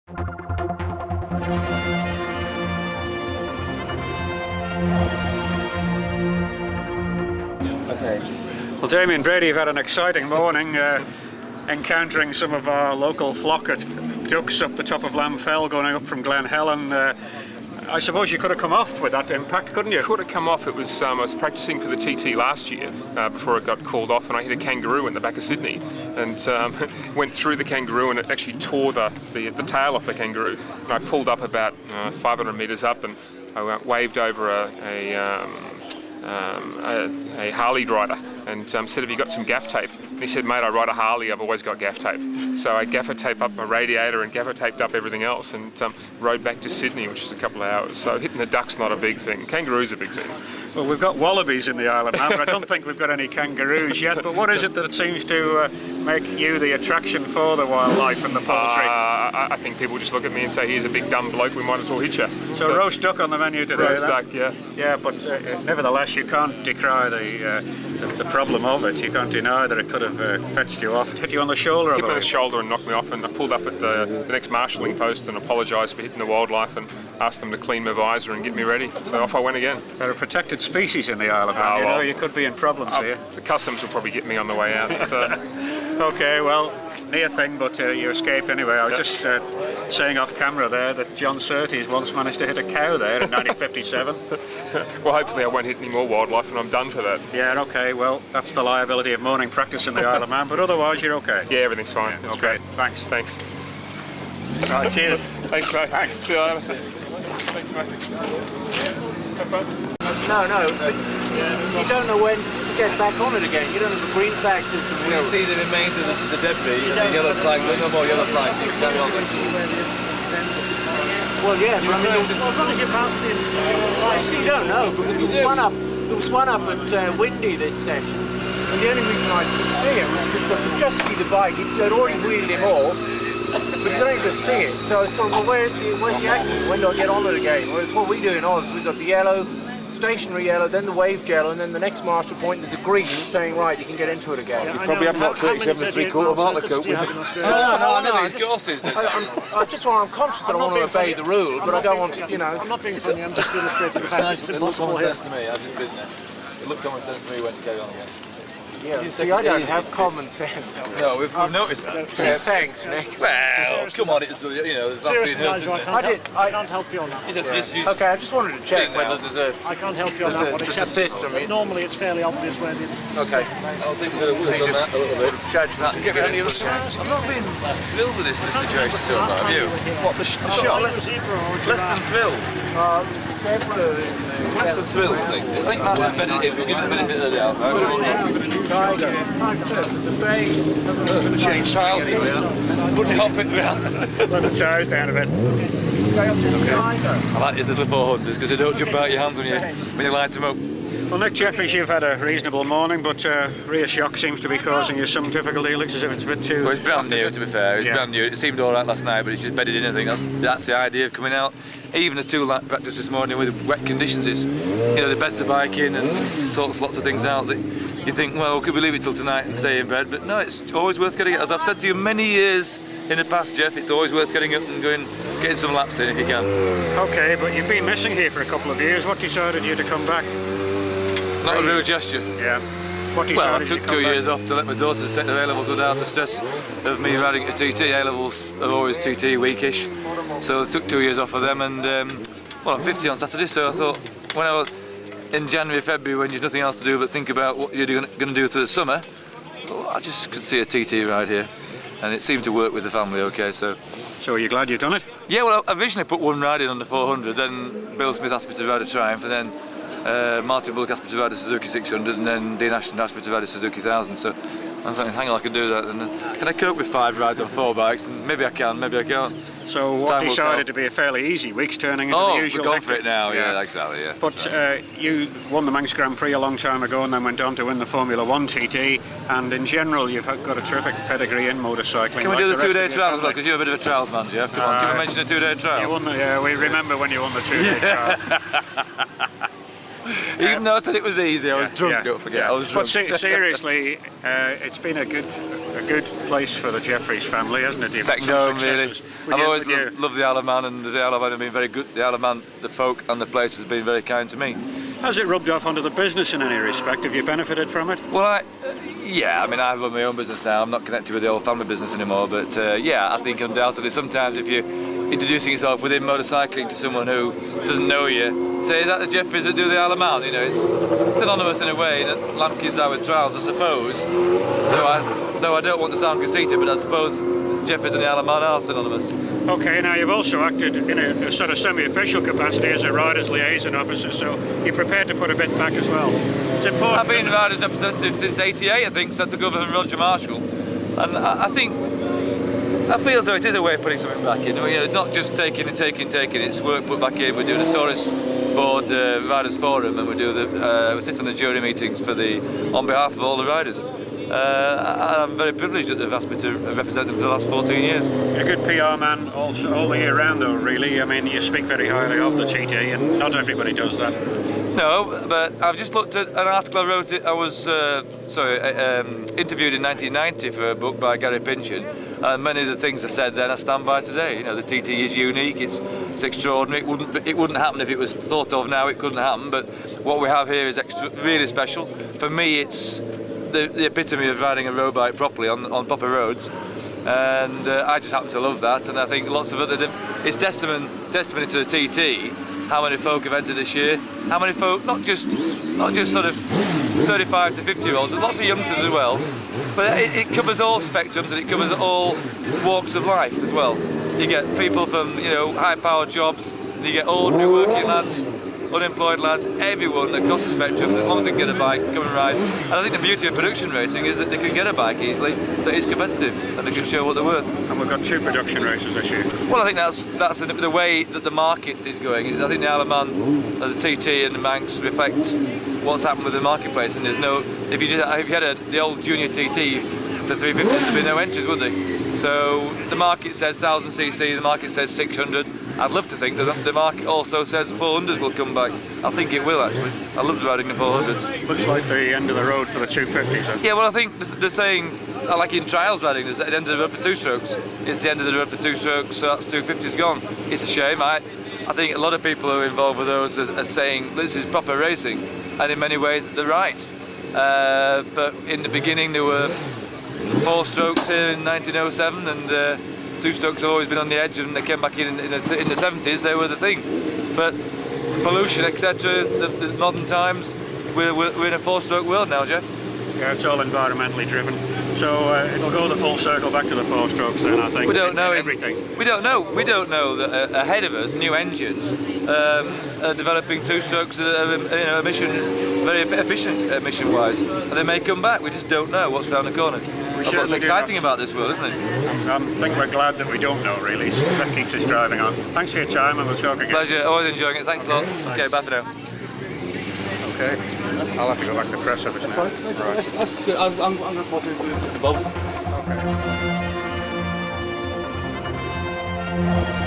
Okay. Well, Damien Bradley, you've had an exciting morning, encountering some of our local flock at ducks up the top of Lamb Fell, going up from Glen Helen. I suppose you could have come off with that impact, couldn't you? Could have come off. It was I was practicing for the TT last year before it got called off, and I hit a kangaroo in the back of Sydney, and went through the kangaroo, and it actually tore the tail off the kangaroo. And I pulled up about 500 metres up, and I waved over a Harley rider and said, "Have you got some gaff tape?" And he said, "Mate, I ride a Harley, I've always got gaff tape." So I gaffer taped up my radiator and gaffer taped up everything else, and rode back to Sydney, which is a couple of hours. So hitting the duck's not a big thing. Kangaroo's a big thing. Well, we've got wallabies in the Isle of Man, but I don't think we've got any kangaroos yet. But what is it that seems to make you the attraction for the wildlife and the poultry? I think people just look at me and say, "Here's a big dumb bloke, we might as well hit you." So roast duck on the menu today. Roast duck, yeah. Yeah, but nevertheless, you can't decry the problem of it. You can't deny that it could have fetched you off. Hit you on the shoulder? Hit me on the shoulder and knocked me off, and I pulled up at the next marshalling post and apologised for hitting the wildlife and asked them to clean my visor and get me ready. So off I went again. They're a protected species in the Isle of Man, you know, you could be in problems here. The customs will probably get me on the way out. So. Okay, well, near thing, but you escaped anyway. I was just saying off camera there that John Surtees once managed to hit a cow there in 1957. Well, hopefully I won't hit any more wildlife and I'm done for that. Yeah, okay, well, that's the liability of morning practice in the Isle of Man, but otherwise you're okay. Yeah, everything's fine. Yeah, That's okay, great. thanks. Thanks. Right, cheers. Thanks, mate. Thanks. See you later. Thanks, mate. Have fun. No, you don't know when to get back on it again. You don't have a green flag system. You see the remains of the debris and the yellow flag, no more yellow flag. You can carry on. Well, yeah, but I mean, as long as you pass it. you don't know, because there was one up at Windy this session, and the only reason I could see it was because I could just see the bike. They'd already wheeled him off, but you don't just see it. So I thought, well, where's the accident? When do I get on it again? Whereas what we do in Oz, we've got the yellow, stationary yellow, then the waved yellow, and then the next marshal point there's a green saying, right, you can get into it again. Yeah, You probably haven't got 37 3/4 mark to cope with. No, these courses. I'm conscious that I want to obey the rule, but I don't want to, I'm not being funny, I'm just illustrating the fact that it's impossible here. to me, I've just been there. It looked common sense to me when to carry on again. Yeah, see, I don't have common sense. No, we've noticed that. Yeah, thanks, Nick. Well, come on, it's, there's Seriously, Nigel, I can't help you on that. Okay, I just wanted to check whether there's I can't help you on that one. a system. Normally it's fairly obvious where it's... Okay. I think we're going to work on that a little bit. Judgment. Any other signs? I'm not being thrilled with this situation so far, have you? What, the shot? Less than thrilled. It's a zebra. Less than thrilled, I think. I think that's the benefit. We'll give it the benefit of the doubt. Tiger. There's a phase. Change tiles. Wouldn't help it round. Let the tires down a bit. I like these little 400s because they don't jump out your hands when you light them up. Well, Nick Jeffries, you've had a reasonable morning, but rear shock seems to be causing you some difficulty. It looks as if it's a bit too... Well, it's brand new, to be fair. It's brand new. It seemed all right last night, but it's just bedded in. I think that's the idea of coming out. Even the two-lap practice this morning with wet conditions, it's the beds the bike in and sorts lots of things out that you think, well, could we leave it till tonight and stay in bed? But no, it's always worth getting it. As I've said to you many years in the past, Jeff, it's always worth getting up and getting some laps in if you can. Okay, but you've been missing here for a couple of years. What decided you to come back? Not a real gesture. Yeah. What Well, I decided took you to come 2 back? years off to let my daughters take their A-levels without the stress of me riding at TT. A-levels are always TT weekish, so I took 2 years off of them, and I'm 50 on Saturday, so I thought when I was in January, February, when you've nothing else to do but think about what you're going to do through the summer, I just could see a TT ride here, and it seemed to work with the family okay, so... So are you glad you've done it? Yeah, well, I originally put one ride in on the 400, then Bill Smith asked me to ride a Triumph, and then Martin Bullock asked me to ride a Suzuki 600, and then Dean Ashton asked me to ride a Suzuki 1000, so I'm thinking, hang on, I can do that. And can I cope with 5 rides on 4 bikes? And maybe I can, maybe I can't. So what decided to be a fairly easy week's turning into the usual... we're going for it now, yeah, exactly, yeah. But you won the Manx Grand Prix a long time ago and then went on to win the Formula 1 TT, and in general you've got a terrific pedigree in motorcycling. Can we do the 2-day trial as well, because you're a bit of a trials man, Jeff? Come on, can we mention a 2-day trial? You won we remember when you won the 2-day trial. Even though I thought it was easy, I was drunk, don't forget. I was drunk. But seriously, it's been a good a good place for the Jeffries family, hasn't it? You've had Second some home, really. successes. I've always loved the Isle of Man, and the Isle of Man have been very good. The Isle of Man, the folk and the place has been very kind to me. Has it rubbed off onto the business in any respect? Have you benefited from it? Well, yeah, I mean, I run my own business now. I'm not connected with the old family business anymore, but yeah, I think undoubtedly sometimes if you're introducing yourself within motorcycling to someone who doesn't know you, say, is that the Jeffries that do the Isle of Man? You know, it's synonymous in a way that Lambkins are with trials, I suppose. Though I don't want to sound conceited, but I suppose Jeffries and the Isle of Man are synonymous. Okay, now you've also acted in a sort of semi-official capacity as a riders liaison officer, so you're prepared to put a bit back as well. It's important. I've been riders representative since '88, I think, so I took over from Roger Marshall, and I feel as though it is a way of putting something back in. You know, not just taking, it's work put back in. We're doing a tourist board riders forum, and we sit on the jury meetings on behalf of all the riders. I'm very privileged that they've asked me to represent them for the last 14 years. You're a good PR man also all the year round though, really. I mean, you speak very highly of the TT, and not everybody does that. No, but I've just looked at an article I wrote. I was interviewed in 1990 for a book by Gary Pynchon, and many of the things I said then I stand by today. You know, the TT is unique, it's extraordinary. It wouldn't happen if it was thought of now. It couldn't happen, but what we have here is really special. For me, it's the epitome of riding a road bike properly on proper roads, and I just happen to love that. And I think lots of other it's testimony to the TT. How many folk have entered this year? How many folk? Not just sort of 35 to 50-year-olds, but lots of youngsters as well. But it covers all spectrums, and it covers all walks of life as well. You get people from high-powered jobs, and you get ordinary working lads, unemployed lads, everyone across the spectrum. As long as they can get a bike, come and ride. And I think the beauty of production racing is that they can get a bike easily, that is competitive, and they can show what they're worth. And we've got 2 production races this year. Well, I think that's the way that the market is going. I think the Isle of Man, the TT and the Manx reflect what's happened with the marketplace. And there's no, if you had the old junior TT for 350s, there'd be no entries, would there? So the market says 1000cc, the market says 600. I'd love to think that the market also says 400s will come back. I think it will, actually. I love riding the 400s. Looks like the end of the road for the 250s, then. Yeah, well, I think they're saying, like in trials riding, there's the end of the road for 2 strokes. It's the end of the road for 2 strokes, so that's 250s gone. It's a shame. I think a lot of people who are involved with those are saying this is proper racing, and in many ways they're right. But in the beginning there were 4 strokes here in 1907, and 2 strokes have always been on the edge, and they came back in the 70s, they were the thing. But pollution, etc., the modern times, we're in a 4-stroke world now, Jeff. Yeah, it's all environmentally driven. So it'll go the full circle back to the 4 strokes then, I think. We don't know everything. We don't know that ahead of us, new engines are developing 2 strokes that are very efficient emission-wise, and they may come back. We just don't know what's around the corner. That's what's exciting about this world, isn't it? I think we're glad that we don't know, really. So that keeps us driving on. Thanks for your time, and we'll talk again. Pleasure. Always enjoying it. Thanks a lot. Thanks. Okay, bye for now. Okay. I'll have to go back to press office now. That's fine. That's good. I'm going to pop in with the Bobs. Okay.